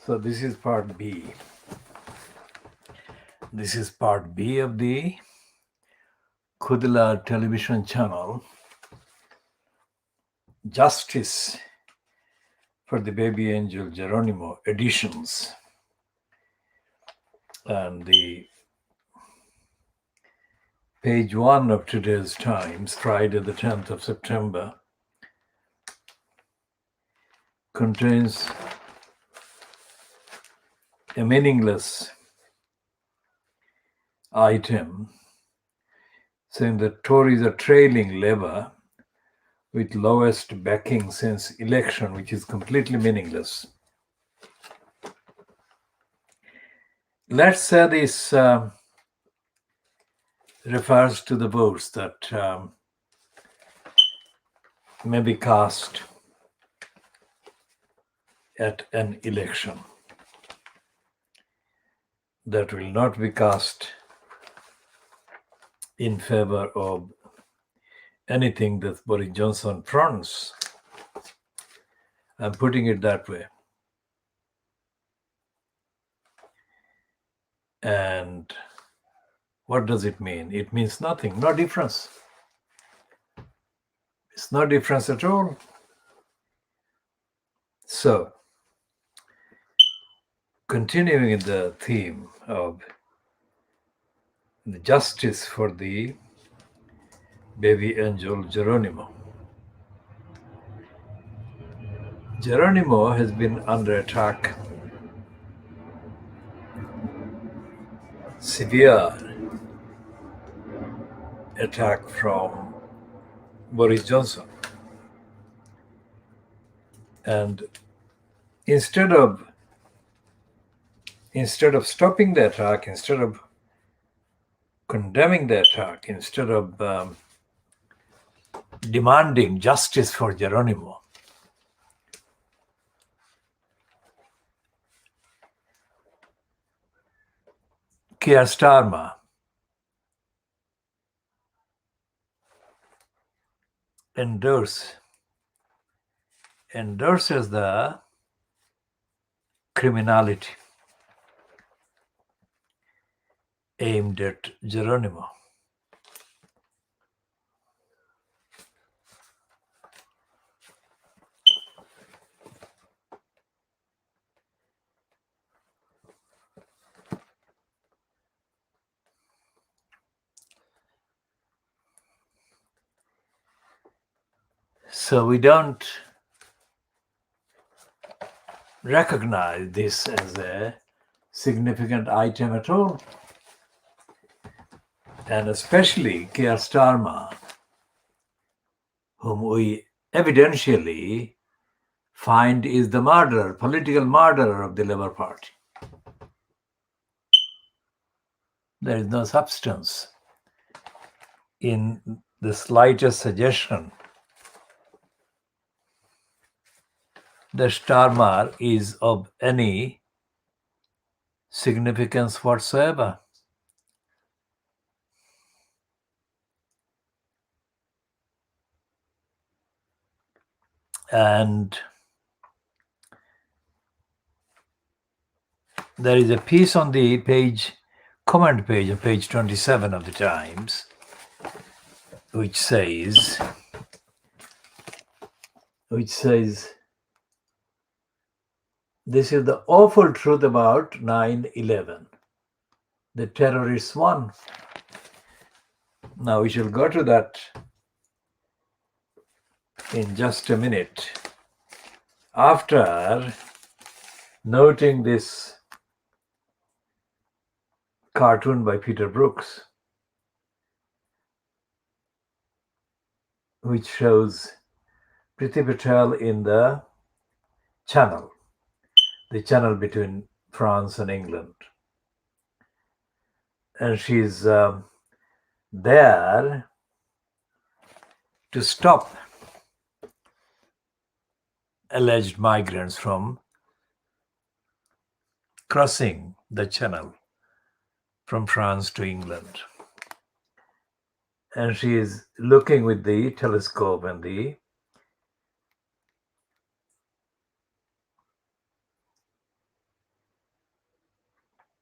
So this is part B. This is part B of the KhoodeelaarTV television channel, Justice for the Baby Angel Geronimo editions. And the page 1 of today's Times, Friday the 10th of September, contains a meaningless item saying that Tories are trailing Labour with lowest backing since election, which is completely meaningless. Let's say this refers to the votes that may be cast at an election, that will not be cast in favor of anything that Boris Johnson fronts. I'm putting it that way. And what does it mean? It means nothing, no difference. It's no difference at all. So, continuing in the theme of the justice for the baby angel Geronimo. Geronimo has been under attack, severe attack from Boris Johnson. And instead of stopping the attack, instead of condemning the attack, instead of demanding justice for Geronimo, Keir Starmer endorses the criminality aimed at Geronimo. So we don't recognize this as a significant item at all. And especially Keir Starmer, whom we evidentially find is the murderer, political murderer of the Labour Party. There is no substance in the slightest suggestion that Starmer is of any significance whatsoever. And there is a piece on the comment page of page 27 of the Times, which says, this is the awful truth about 9/11. The terrorists won. Now we shall go to that in just a minute. After noting this cartoon by Peter Brooks, which shows Priti Patel in the channel between France and England. And she's there to stop alleged migrants from crossing the channel from France to England. And she is looking with the telescope and the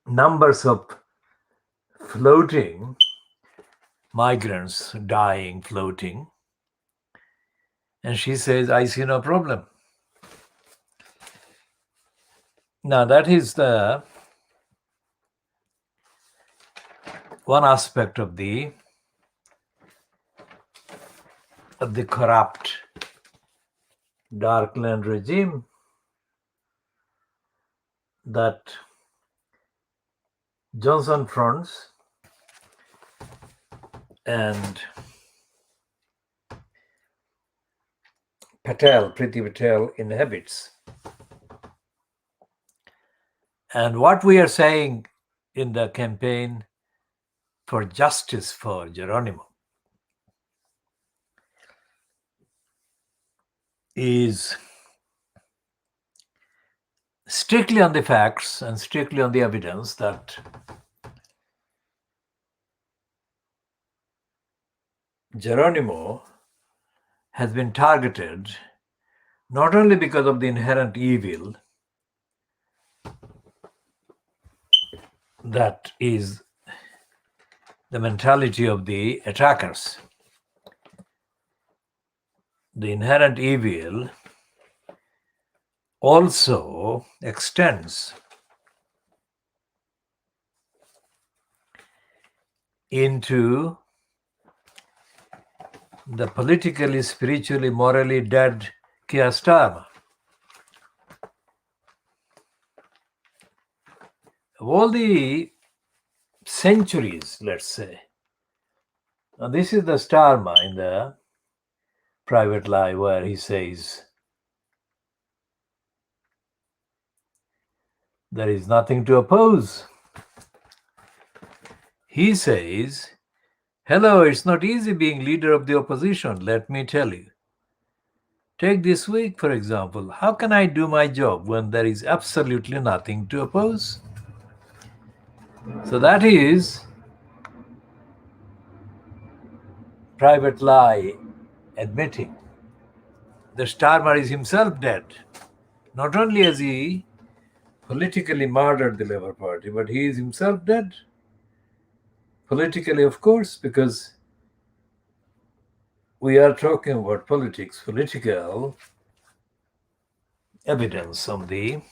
numbers of floating migrants dying floating. And she says, I see no problem. Now, that is the one aspect of the corrupt Darkland regime that Johnson fronts and Priti Patel inhabits. And what we are saying in the campaign for justice for Geronimo is strictly on the facts and strictly on the evidence that Geronimo has been targeted not only because of the inherent evil that is the mentality of the attackers. The inherent evil also extends into the politically, spiritually, morally dead Keir Starmer. Of all the centuries, let's say, now this is the Starmer in the Private Lie where he says, there is nothing to oppose. He says, hello, it's not easy being leader of the opposition, let me tell you. Take this week, for example. How can I do my job when there is absolutely nothing to oppose? So that is Private Lie admitting that Starmer is himself dead. Not only has he politically murdered the Labour Party, but he is himself dead. Politically, of course, because we are talking about politics, political evidence on the.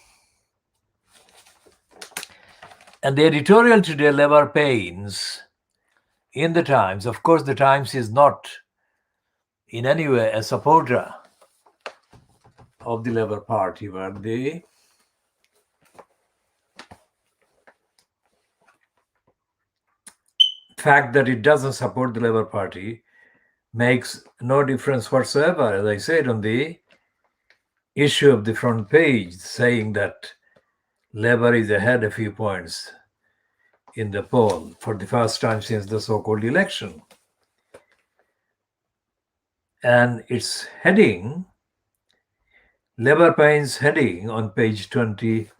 And the editorial today, Labour Pains, in the Times, of course, the Times is not in any way a supporter of the Labour Party, but the fact that it doesn't support the Labour Party makes no difference whatsoever, as I said on the issue of the front page, saying that Labour is ahead a few points in the poll for the first time since the so-called election. And its heading, Labour Pain's heading on page 29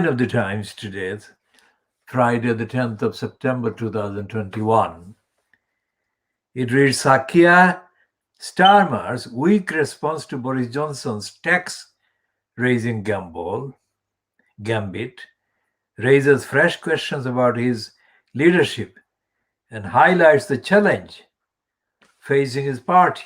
of the Times today, Friday the 10th of September 2021, it reads, Keir Starmer's weak response to Boris Johnson's tax-raising gambit raises fresh questions about his leadership and highlights the challenge facing his party.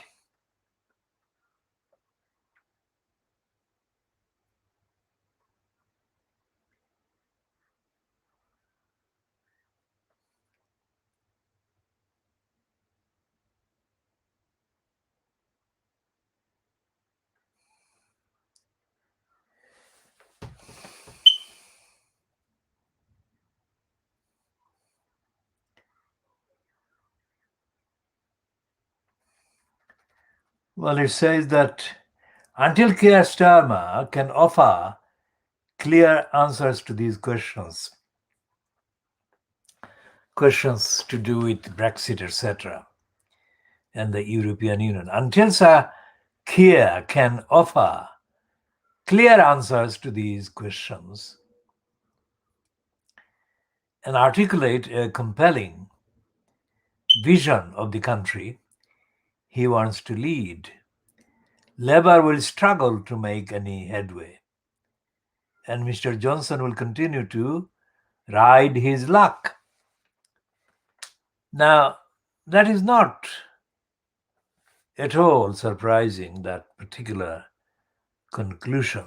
Well, it says that until Keir Starmer can offer clear answers to these questions to do with Brexit, etc., and the European Union, until Sir Keir can offer clear answers to these questions and articulate a compelling vision of the country he wants to lead, Labour will struggle to make any headway. and Mr. Johnson will continue to ride his luck. Now, that is not at all surprising, that particular conclusion,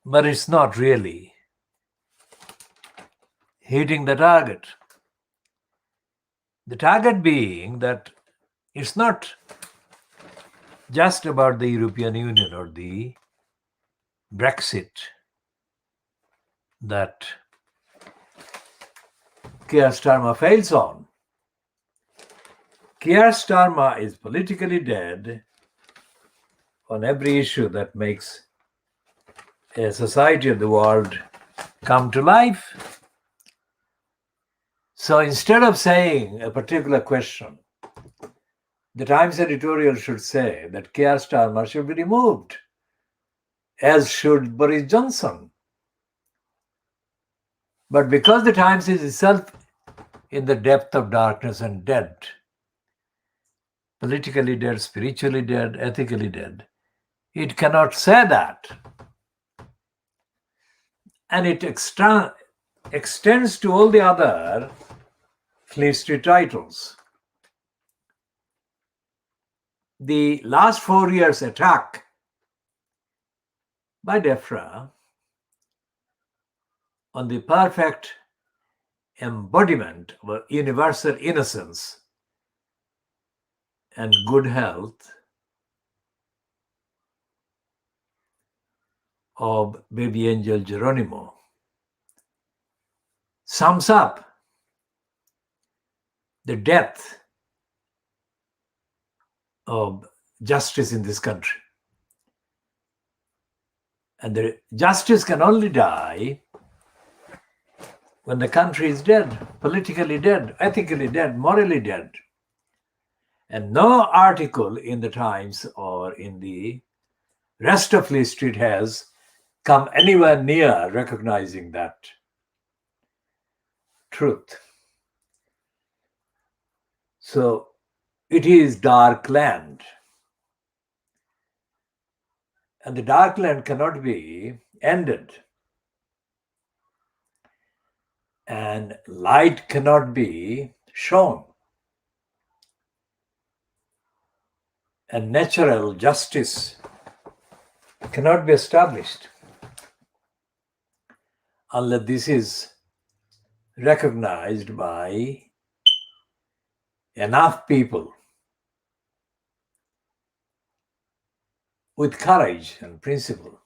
but it's not really hitting the target. The target being that it's not just about the European Union or the Brexit that Keir Starmer fails on. Keir Starmer is politically dead on every issue that makes a society of the world come to life. So instead of saying a particular question, the Times editorial should say that Keir Starmer should be removed, as should Boris Johnson. But because the Times is itself in the depth of darkness and dead, politically dead, spiritually dead, ethically dead, it cannot say that. And it extends to all the other Fleet Street titles. The last 4 years' attack by DEFRA on the perfect embodiment of universal innocence and good health of baby angel Geronimo sums up the depth of justice in this country. And the justice can only die when the country is dead, politically dead, ethically dead, morally dead. And no article in the Times or in the rest of Fleet Street has come anywhere near recognizing that truth. So it is dark land. And the dark land cannot be ended. And light cannot be shown. And natural justice cannot be established unless this is recognized by enough people with courage and principle.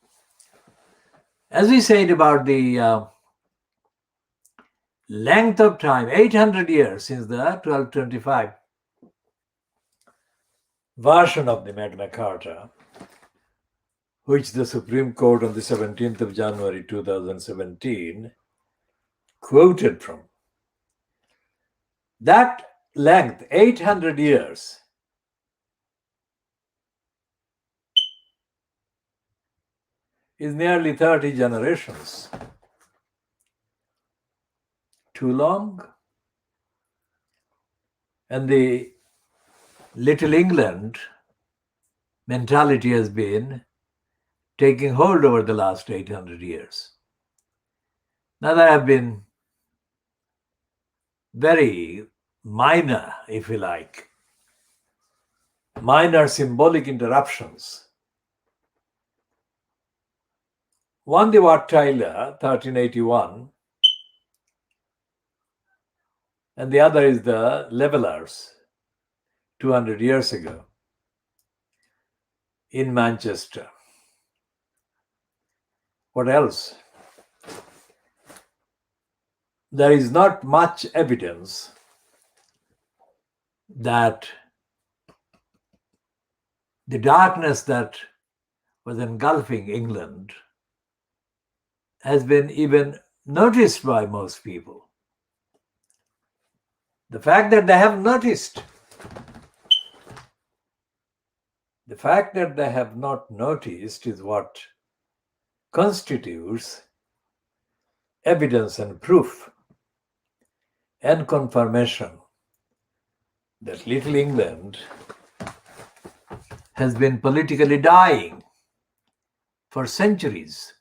As we said about the length of time, 800 years since the 1225 version of the Magna Carta, which the Supreme Court on the 17th of January 2017 quoted from. That length, 800 years, is nearly 30 generations. Too long? And the Little England mentality has been taking hold over the last 800 years. Now there have been very minor, if you like, minor symbolic interruptions. One, the Wat Tyler, 1381, and the other is the Levelers, 200 years ago, in Manchester. What else? There is not much evidence that the darkness that was engulfing England has been even noticed by most people. The fact that they have noticed, the fact that they have not noticed is what constitutes evidence and proof and confirmation that Little England has been politically dying for centuries.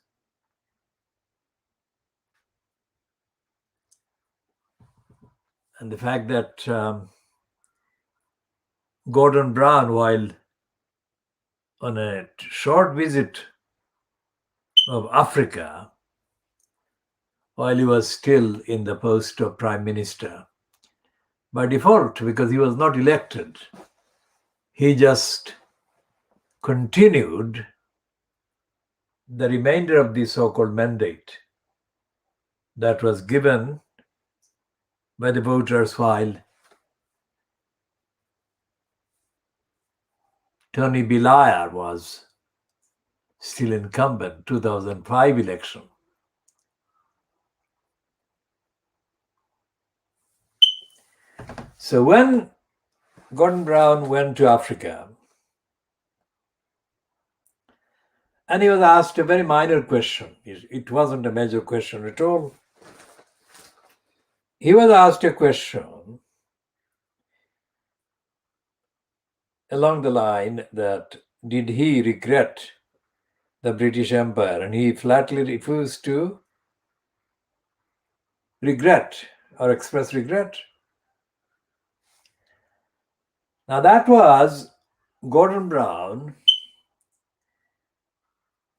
and the fact that Gordon Brown, while on a short visit of Africa, while he was still in the post of Prime Minister, by default, because he was not elected, he just continued the remainder of the so-called mandate that was given by the voters while Tony Blair was still incumbent, 2005 election. So when Gordon Brown went to Africa, and he was asked a very minor question, it wasn't a major question at all. He was asked a question along the line that did he regret the British Empire, and he flatly refused to regret or express regret. Now that was Gordon Brown.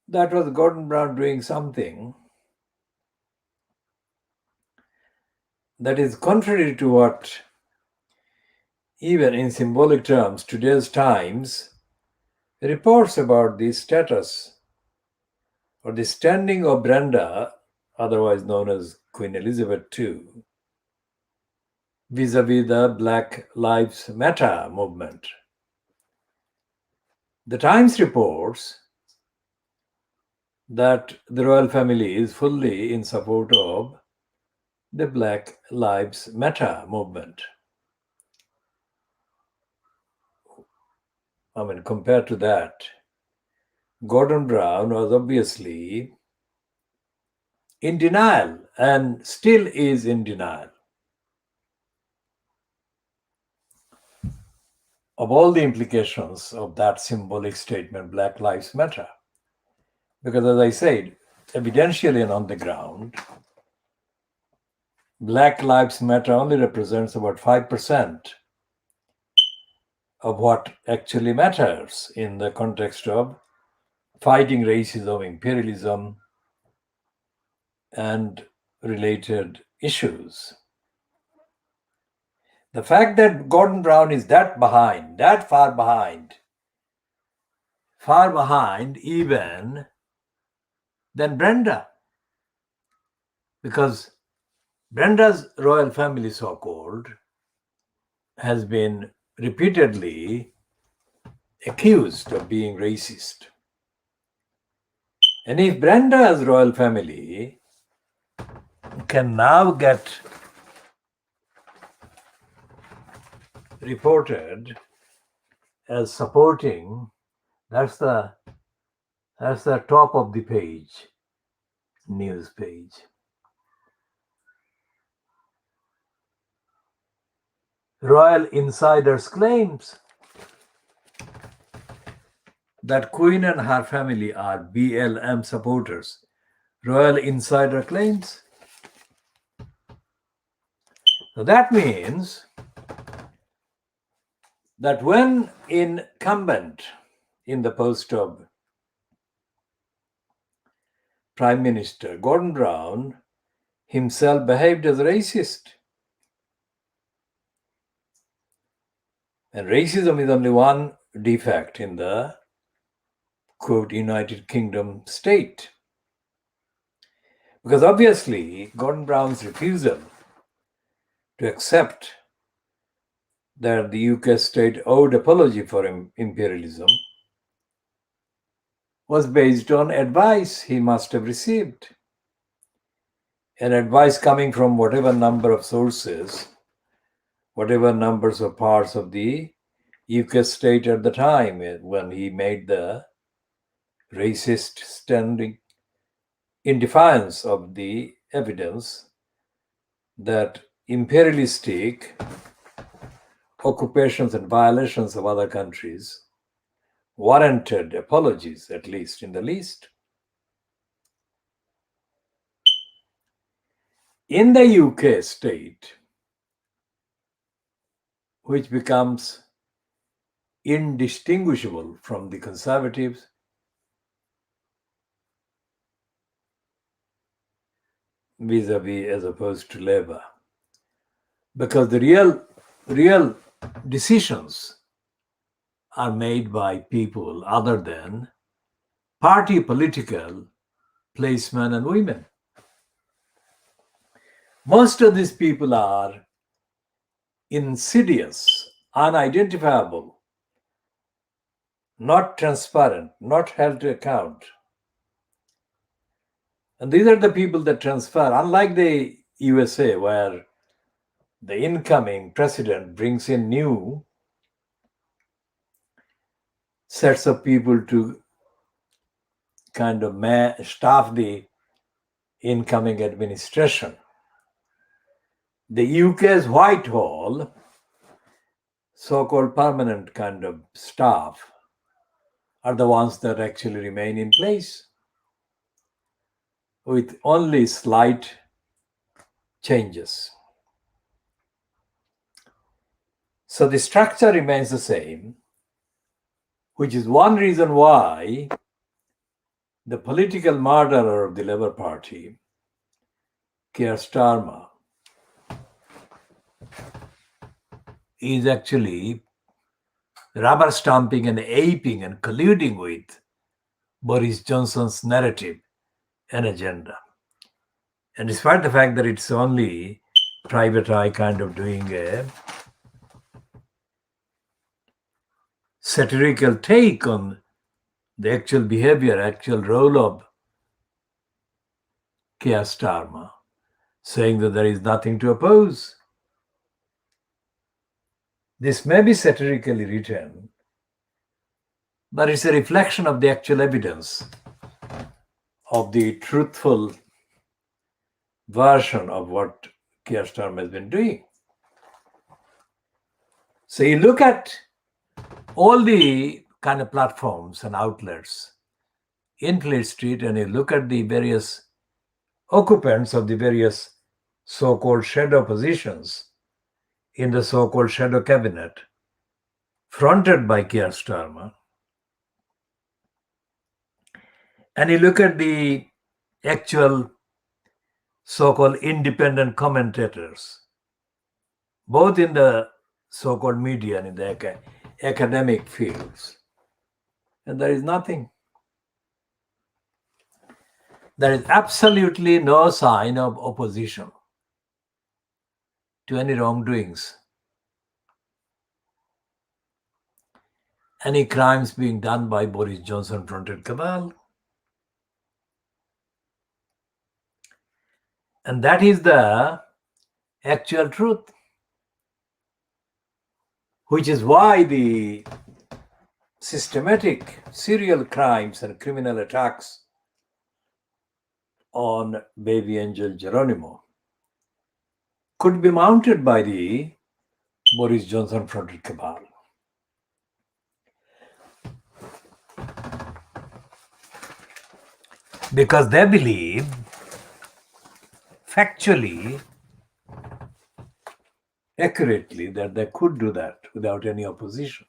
That was Gordon Brown doing something that is contrary to what, even in symbolic terms, today's Times reports about the status or the standing of Brenda, otherwise known as Queen Elizabeth II, vis-a-vis the Black Lives Matter movement. The Times reports that the royal family is fully in support of the Black Lives Matter movement. I mean, compared to that, Gordon Brown was obviously in denial and still is in denial of all the implications of that symbolic statement, Black Lives Matter. Because as I said, evidentially and on the ground, Black Lives Matter only represents about 5% of what actually matters in the context of fighting racism, imperialism, and related issues. The fact that Gordon Brown is that behind, that far behind even than Brenda, because Brenda's royal family, so-called, has been repeatedly accused of being racist. And if Brenda's royal family can now get reported as supporting, that's the top of the page, news page. Royal insiders claims that Queen and her family are BLM supporters. Royal insider claims. So that means that when incumbent in the post of Prime Minister, Gordon Brown himself behaved as a racist. And racism is only one defect in the, quote, United Kingdom state. Because obviously, Gordon Brown's refusal to accept that the UK state owed apology for imperialism was based on advice he must have received. An advice coming from whatever number of sources, whatever numbers of parts of the UK state at the time when he made the racist standing in defiance of the evidence that imperialistic occupations and violations of other countries warranted apologies, at least in the least. In the UK state, which becomes indistinguishable from the Conservatives, vis-a-vis as opposed to Labour. Because the real decisions are made by people other than party political placemen and women. Most of these people are insidious, unidentifiable, not transparent, not held to account. And these are the people that transfer, unlike the USA, where the incoming president brings in new sets of people to kind of staff the incoming administration. The UK's Whitehall, so-called permanent kind of staff, are the ones that actually remain in place with only slight changes. So the structure remains the same, which is one reason why the political murderer of the Labour Party, Keir Starmer, is actually rubber stamping and aping and colluding with Boris Johnson's narrative and agenda. And despite the fact that it's only private eye kind of doing a satirical take on the actual behavior, actual role of Keir Starmer, saying that there is nothing to oppose. This may be satirically written, but it's a reflection of the actual evidence of the truthful version of what Keir Starmer has been doing. So you look at all the kind of platforms and outlets in Fleet Street, and you look at the various occupants of the various so-called shadow positions in the so-called shadow cabinet fronted by Keir Starmer, and you look at the actual so-called independent commentators, both in the so-called media and in the academic fields, and there is nothing. There is absolutely no sign of opposition to any wrongdoings, any crimes being done by Boris Johnson-fronted cabal. And that is the actual truth, which is why the systematic serial crimes and criminal attacks on baby angel Geronimo could be mounted by the Boris Johnson-fronted cabal. Because they believe, factually, accurately, that they could do that without any opposition.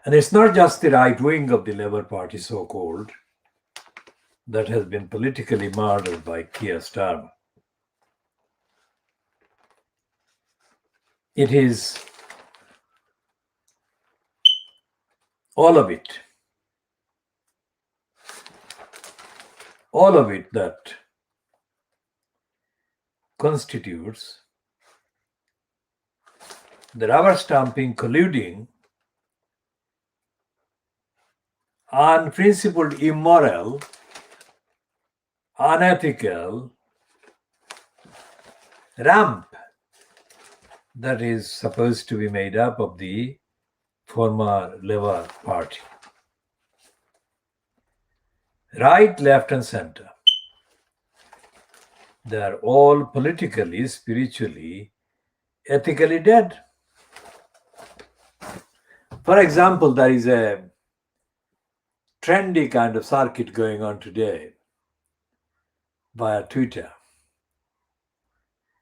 And it's not just the right wing of the Labour Party, so-called, that has been politically murdered by Keir Starmer. It is all of it that constitutes the rubber stamping, colluding, unprincipled, immoral, unethical ramp that is supposed to be made up of the former Labour Party. Right, left, and center. They are all politically, spiritually, ethically dead. For example, there is a trendy kind of circuit going on today via Twitter,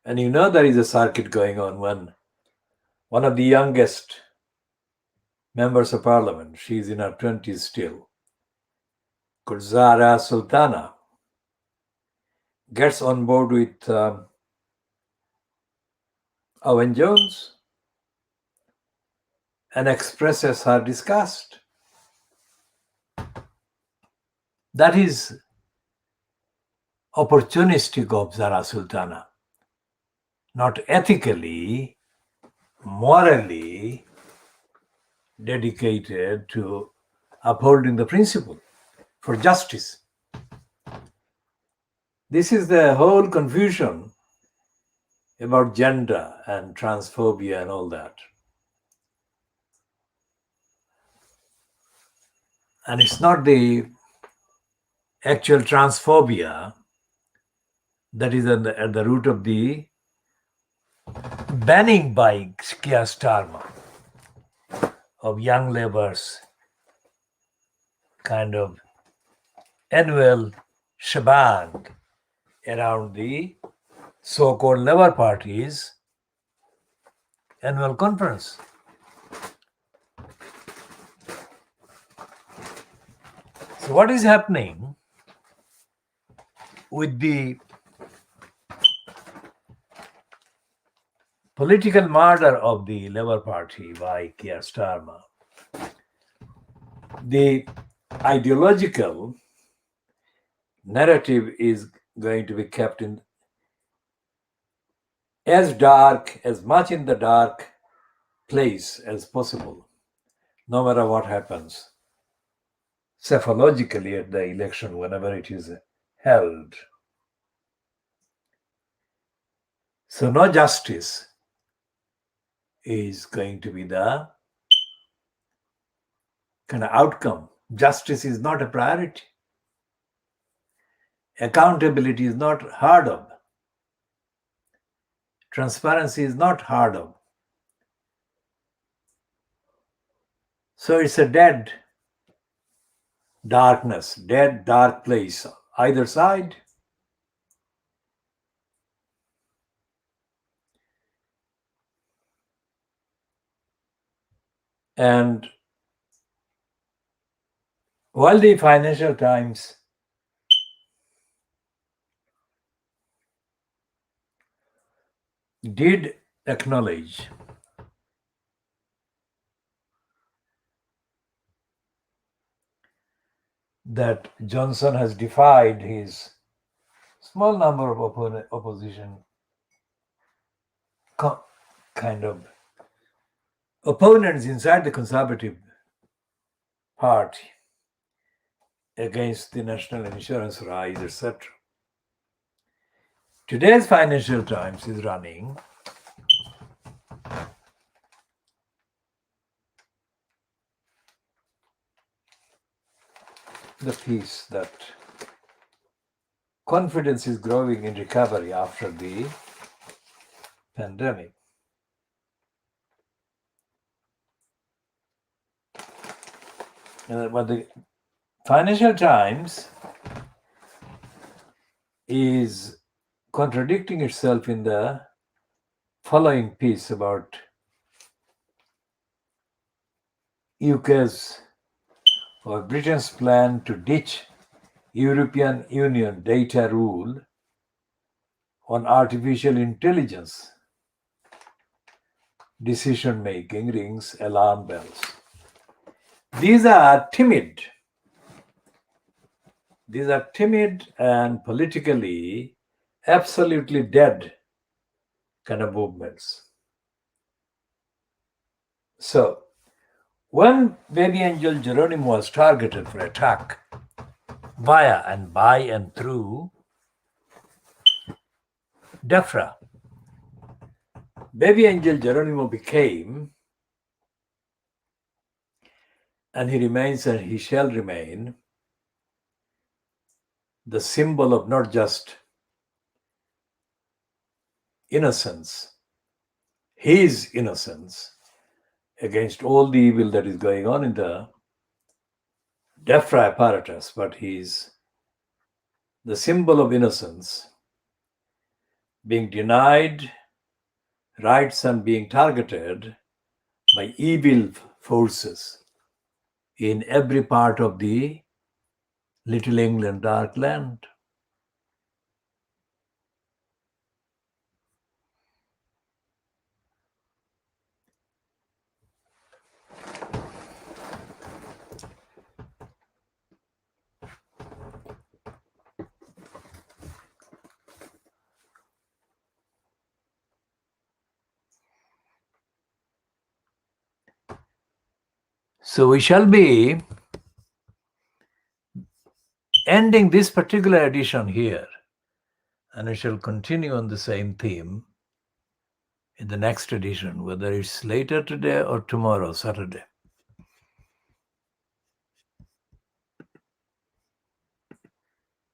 And you know there is a circuit going on when one of the youngest members of parliament, she's in her 20s still, Kurzara Sultana, gets on board with Owen Jones and expresses her disgust. That is opportunistic of Zara Sultana, not ethically, morally dedicated to upholding the principle for justice. This is the whole confusion about gender and transphobia and all that. And it's not the actual transphobia that is at the root of the banning by Keir Starmer of Young Labour's kind of annual shebang around the so-called Labour Party's annual conference. So what is happening with the political murder of the Labour Party by Keir Starmer? The ideological narrative is going to be kept in as much in the dark place as possible, no matter what happens cephalogically at the election whenever it is held. So no justice is going to be the kind of outcome. Justice is not a priority. Accountability is not heard of. Transparency is not heard of. So it's a dead darkness, dead dark place, either side. And while the Financial Times did acknowledge that Johnson has defied his small number of opposition kind of opponents inside the Conservative Party against the National Insurance rise, etc. Today's Financial Times is running the piece that confidence is growing in recovery after the pandemic. But the Financial Times is contradicting itself in the following piece about UK's or Britain's plan to ditch European Union data rule on artificial intelligence decision making rings alarm bells. These are timid and politically absolutely dead kind of movements. So, when baby angel Geronimo was targeted for attack via and by and through DEFRA, baby angel Geronimo became, and he remains and he shall remain, the symbol of not just innocence, his innocence against all the evil that is going on in the DEFRA apparatus, but he's the symbol of innocence being denied rights and being targeted by evil forces in every part of the Little England dark land. So we shall be ending this particular edition here, and we shall continue on the same theme in the next edition, whether it's later today or tomorrow, Saturday.